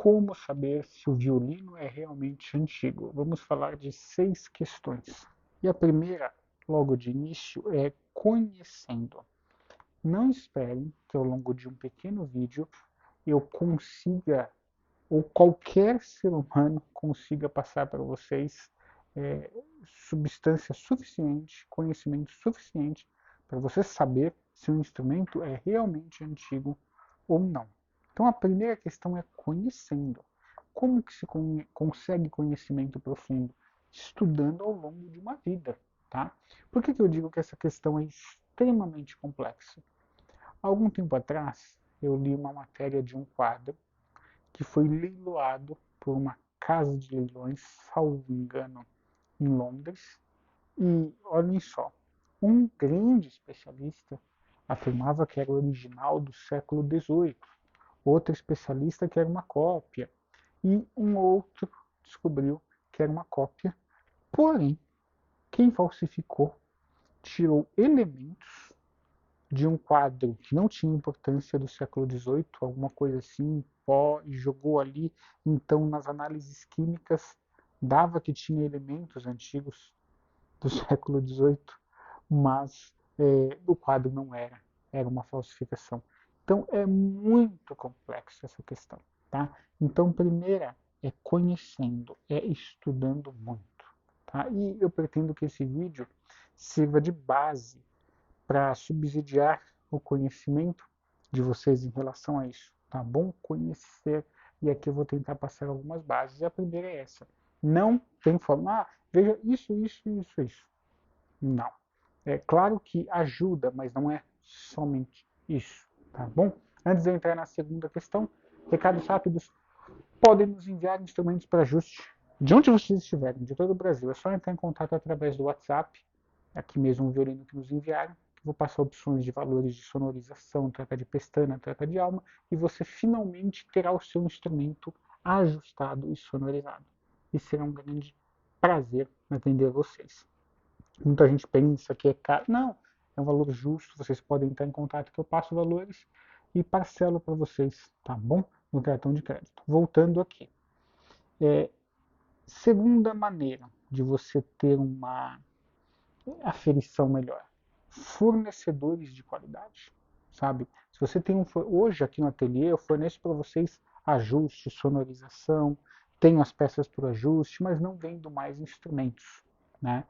Como saber se o violino é realmente antigo? Vamos falar de 6 questões. E a primeira, logo de início, é conhecendo. Não esperem que ao longo de um pequeno vídeo eu consiga, ou qualquer ser humano consiga passar para vocês é, substância suficiente, conhecimento suficiente para você saber se um instrumento é realmente antigo ou não. Então a primeira questão é conhecendo. Como que se consegue conhecimento profundo? Estudando ao longo de uma vida. Tá? Por que eu digo que essa questão é extremamente complexa? Há algum tempo atrás, eu li uma matéria de um quadro que foi leiloado por uma casa de leilões, salvo engano, em Londres. E olhem só, um grande especialista afirmava que era o original do século XVIII, outro especialista que era uma cópia, e um outro descobriu que era uma cópia. Porém, quem falsificou tirou elementos de um quadro que não tinha importância do século XVIII, alguma coisa assim, pó, e jogou ali. Então, nas análises químicas, dava que tinha elementos antigos do século XVIII, mas o quadro não era, era uma falsificação. Então, é muito complexa essa questão. Tá? Então, primeira é conhecendo, é estudando muito. Tá? E eu pretendo que esse vídeo sirva de base para subsidiar o conhecimento de vocês em relação a isso, tá bom? Conhecer, e aqui eu vou tentar passar algumas bases. E a primeira é essa: não tem forma, veja isso. Não. É claro que ajuda, mas não é somente isso, tá bom? Antes de eu entrar na segunda questão, recados rápidos. Podem nos enviar instrumentos para ajuste de onde vocês estiverem, de todo o Brasil. É só entrar em contato através do WhatsApp, aqui mesmo o violino que nos enviaram. Vou passar opções de valores de sonorização, troca de pestana, troca de alma, e você finalmente terá o seu instrumento ajustado e sonorizado. E será um grande prazer atender vocês. Muita gente pensa que é caro. Não, é um valor justo. Vocês podem entrar em contato que eu passo valores e parcelo para vocês, tá bom? No cartão de crédito. Voltando aqui. É, segunda maneira de você ter uma aferição melhor. Fornecedores de qualidade, sabe? Se você tem hoje aqui no ateliê, eu forneço para vocês ajuste, sonorização, tenho as peças para ajuste, mas não vendo mais instrumentos, né?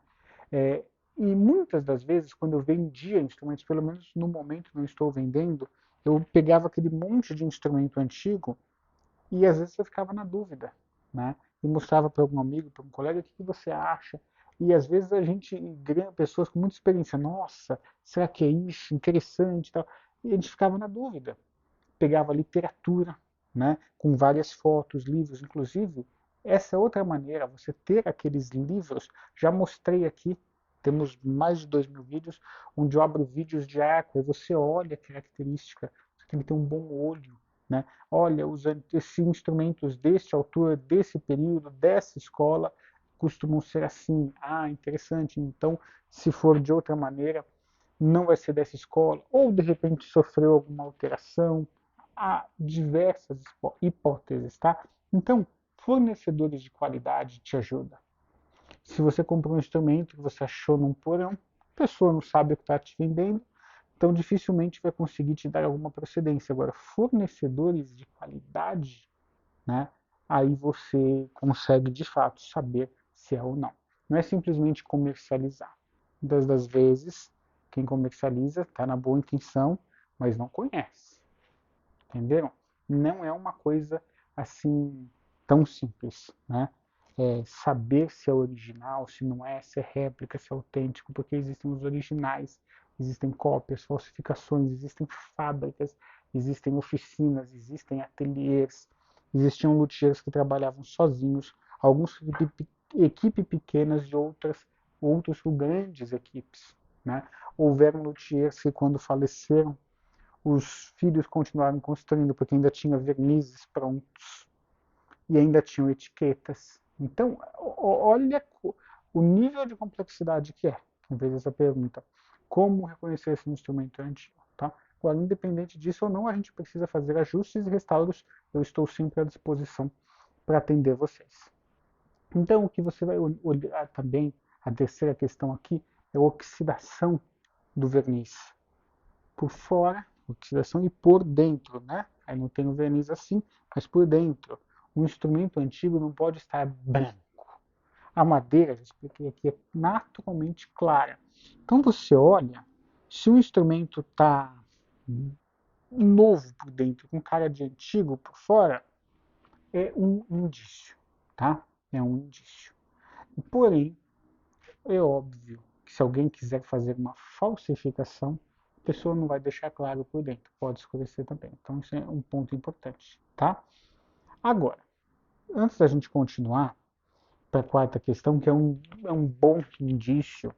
É, e muitas das vezes, quando eu vendia instrumentos, pelo menos no momento não estou vendendo, eu pegava aquele monte de instrumento antigo e às vezes eu ficava na dúvida, né? E mostrava para algum amigo, para um colega, o que você acha? E às vezes a gente ganha pessoas com muita experiência, nossa, será que é isso? Interessante e tal. E a gente ficava na dúvida. Pegava literatura, né? Com várias fotos, livros, inclusive. Essa é outra maneira, você ter aqueles livros, já mostrei aqui, temos mais de 2.000 vídeos, onde eu abro vídeos de arco, e você olha a característica, você tem que ter um bom olho, né? Olha, esses instrumentos deste autor, desse período, dessa escola, costumam ser assim. Ah, interessante. Então, se for de outra maneira, não vai ser dessa escola, ou de repente sofreu alguma alteração. Há diversas hipóteses, tá? Então, fornecedores de qualidade te ajudam. Se você comprou um instrumento que você achou num porão, a pessoa não sabe o que está te vendendo, então dificilmente vai conseguir te dar alguma procedência. Agora, fornecedores de qualidade, né? Aí você consegue de fato saber se é ou não. Não é simplesmente comercializar. Muitas das vezes, quem comercializa está na boa intenção, mas não conhece. Entenderam? Não é uma coisa assim tão simples, né? Saber se é original, se não é, se é réplica, se é autêntico, porque existem os originais, existem cópias, falsificações, existem fábricas, existem oficinas, existem ateliês, existiam luthiers que trabalhavam sozinhos, alguns equipe pequenas e outros grandes equipes, né? Houveram luthiers que quando faleceram os filhos continuaram construindo porque ainda tinha vernizes prontos e ainda tinham etiquetas. Então, olha o nível de complexidade que é, em vez dessa pergunta. Como reconhecer esse instrumento antigo? Tá? Agora, independente disso ou não, a gente precisa fazer ajustes e restauros. Eu estou sempre à disposição para atender vocês. Então, o que você vai olhar também, a terceira questão aqui, é a oxidação do verniz. Por fora, oxidação, e por dentro, né? Aí não tem o verniz assim, mas por dentro. Um instrumento antigo não pode estar branco. A madeira, já expliquei aqui, é naturalmente clara. Então você olha, se o instrumento está novo por dentro, com cara de antigo por fora, é um indício, tá? É um indício. Porém, é óbvio que se alguém quiser fazer uma falsificação, a pessoa não vai deixar claro por dentro, pode escurecer também. Então isso é um ponto importante, tá? Agora, antes da gente continuar para a quarta questão, que é um bom indício,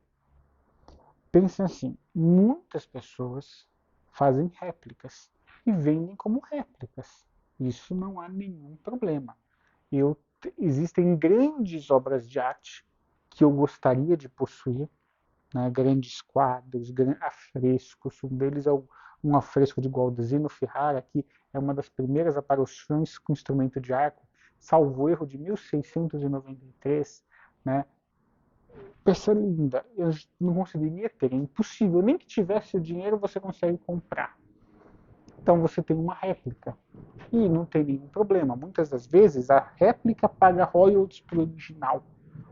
pense assim, muitas pessoas fazem réplicas e vendem como réplicas. Isso não há nenhum problema. Existem grandes obras de arte que eu gostaria de possuir, né, grandes quadros, afrescos. Um deles é um afresco de Gualdesino Ferrara, que é uma das primeiras aparições com instrumento de arco, salvo erro, de 1693. Né? Peça linda, eu não conseguiria ter, é impossível. Nem que tivesse o dinheiro você consegue comprar. Então você tem uma réplica. E não tem nenhum problema. Muitas das vezes a réplica paga royalties para o original.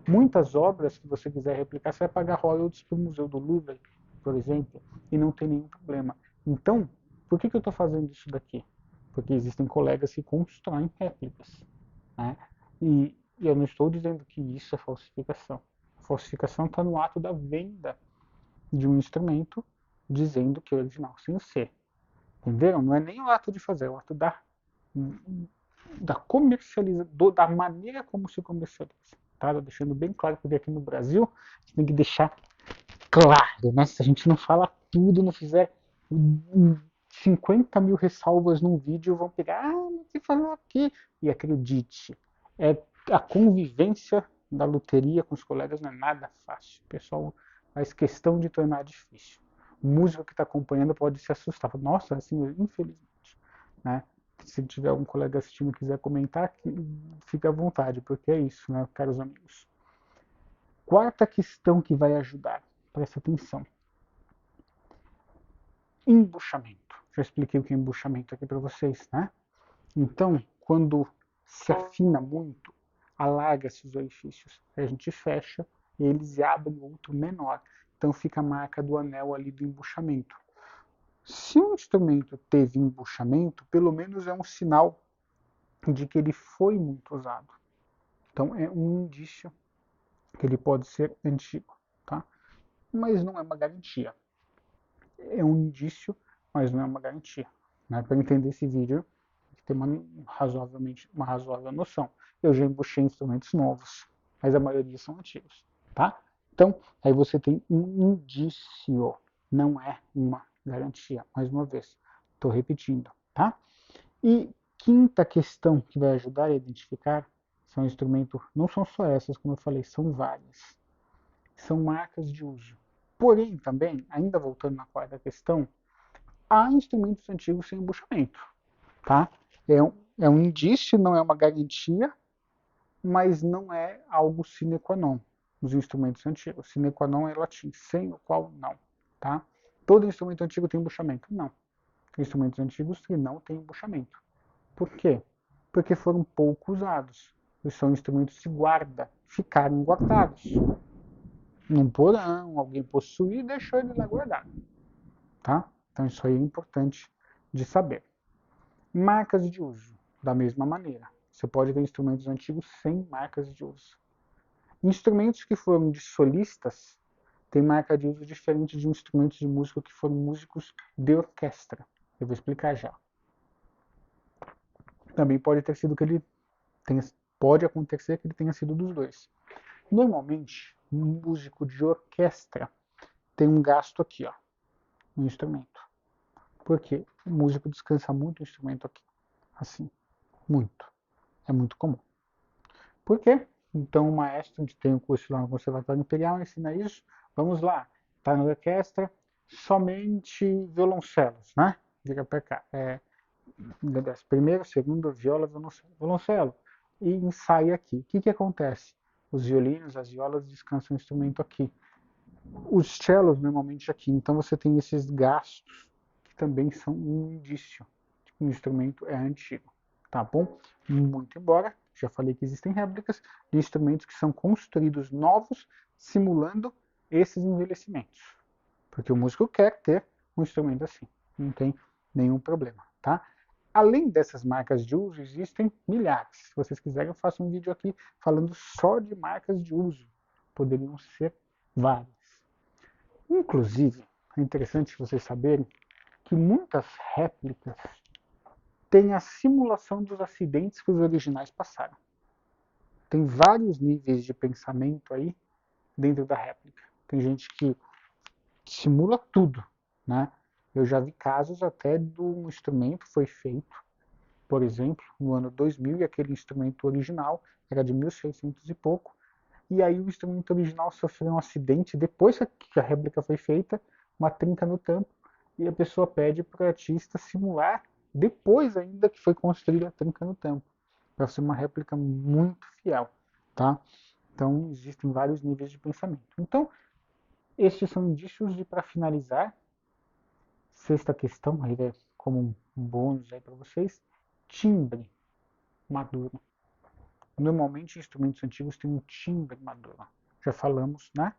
Muitas obras que você quiser replicar, você vai pagar royalties para o Museu do Louvre, por exemplo, e não tem nenhum problema. Então, por que eu estou fazendo isso daqui? Porque existem colegas que constroem réplicas. Né? E eu não estou dizendo que isso é falsificação. A falsificação está no ato da venda de um instrumento dizendo que é original sem ser. Entenderam? Não é nem o ato de fazer, é o ato da comercialização, da maneira como se comercializa. Tá? Deixando bem claro, porque aqui no Brasil a gente tem que deixar claro, né? Se a gente não fala tudo, não fizer 50 mil ressalvas num vídeo, vão pegar, você falou aqui. E acredite, a convivência da loteria com os colegas não é nada fácil. O pessoal faz questão de tornar difícil. O músico que está acompanhando pode se assustar. Nossa, assim, infelizmente. Né? Se tiver algum colega assistindo e quiser comentar, fique à vontade, porque é isso, né, caros amigos. Quarta questão que vai ajudar, presta atenção. Embuchamento. Já expliquei o que é embuchamento aqui para vocês, né? Então, quando se afina muito, alarga-se os orifícios. A gente fecha e eles abrem outro menor. Então fica a marca do anel ali do embuchamento. Se um instrumento teve embuchamento, pelo menos é um sinal de que ele foi muito usado. Então é um indício que ele pode ser antigo, tá? Mas não é uma garantia. É um indício, mas não é uma garantia. Né? Para entender esse vídeo, tem que ter uma razoável noção. Eu já embuchei instrumentos novos, mas a maioria são antigos, tá? Então, aí você tem um indício, não é uma garantia. Mais uma vez, estou repetindo, tá? E quinta questão que vai ajudar a identificar são instrumentos, não são só essas, como eu falei, são várias. São marcas de uso. Porém, também, ainda voltando na quarta questão, há instrumentos antigos sem embuchamento. Tá? É um indício, não é uma garantia, mas não é algo sine qua non nos instrumentos antigos. Sine qua non é latim, sem o qual não. Tá? Todo instrumento antigo tem embuchamento? Não. Tem instrumentos antigos que não têm embuchamento. Por quê? Porque foram pouco usados. Eles são instrumentos de guarda, ficaram guardados. Num porão, alguém possuiu e deixou ele lá guardado. Tá? Então isso aí é importante de saber. Marcas de uso, da mesma maneira. Você pode ter instrumentos antigos sem marcas de uso. Instrumentos que foram de solistas têm marca de uso diferente de instrumentos de música que foram músicos de orquestra. Eu vou explicar já. Também pode ter sido que ele tenha, pode acontecer que ele tenha sido dos dois. Normalmente, um músico de orquestra tem um gasto aqui, ó, no instrumento. Porque o músico descansa muito o instrumento aqui. Assim, muito. É muito comum. Por quê? Então o maestro, que tem um curso lá no Conservatório Imperial, ensina isso. Vamos lá, está na orquestra, somente violoncelos, né? Vira para cá. Primeiro, segundo, viola, violoncelo, violoncelo. E ensaia aqui. O que acontece? Os violinos, as violas descansam o instrumento aqui. Os cellos normalmente aqui. Então você tem esses gastos que também são um indício de que o instrumento é antigo. Tá bom? Muito embora, já falei que existem réplicas de instrumentos que são construídos novos, simulando esses envelhecimentos. Porque o músico quer ter um instrumento assim. Não tem nenhum problema, tá? Além dessas marcas de uso, existem milhares. Se vocês quiserem, eu faço um vídeo aqui falando só de marcas de uso. Poderiam ser várias. Inclusive, é interessante vocês saberem que muitas réplicas têm a simulação dos acidentes que os originais passaram. Tem vários níveis de pensamento aí dentro da réplica. Tem gente que simula tudo, né? Eu já vi casos até de um instrumento foi feito, por exemplo, no ano 2000, e aquele instrumento original era de 1600 e pouco, e aí o instrumento original sofreu um acidente depois que a réplica foi feita, uma trinca no tampo, e a pessoa pede para o artista simular depois ainda que foi construída a trinca no tampo, para ser uma réplica muito fiel, tá? Então existem vários níveis de pensamento. Então estes são indícios de, para finalizar, sexta questão, aí é como um bônus aí para vocês, timbre maduro. Normalmente instrumentos antigos têm um timbre maduro. Já falamos, né?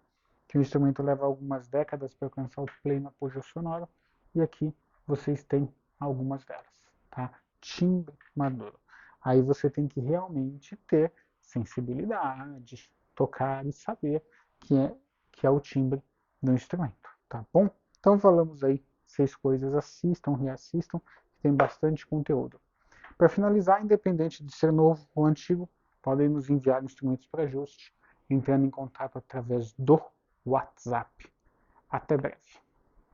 Que o instrumento leva algumas décadas para alcançar o pleno apogeu sonoro, e aqui vocês têm algumas delas, tá? Timbre maduro. Aí você tem que realmente ter sensibilidade, tocar e saber que é o timbre do instrumento, tá bom? Então falamos aí 6 coisas, assistam, reassistam, que tem bastante conteúdo. Para finalizar, independente de ser novo ou antigo, podem nos enviar instrumentos para ajuste, entrando em contato através do WhatsApp. Até breve.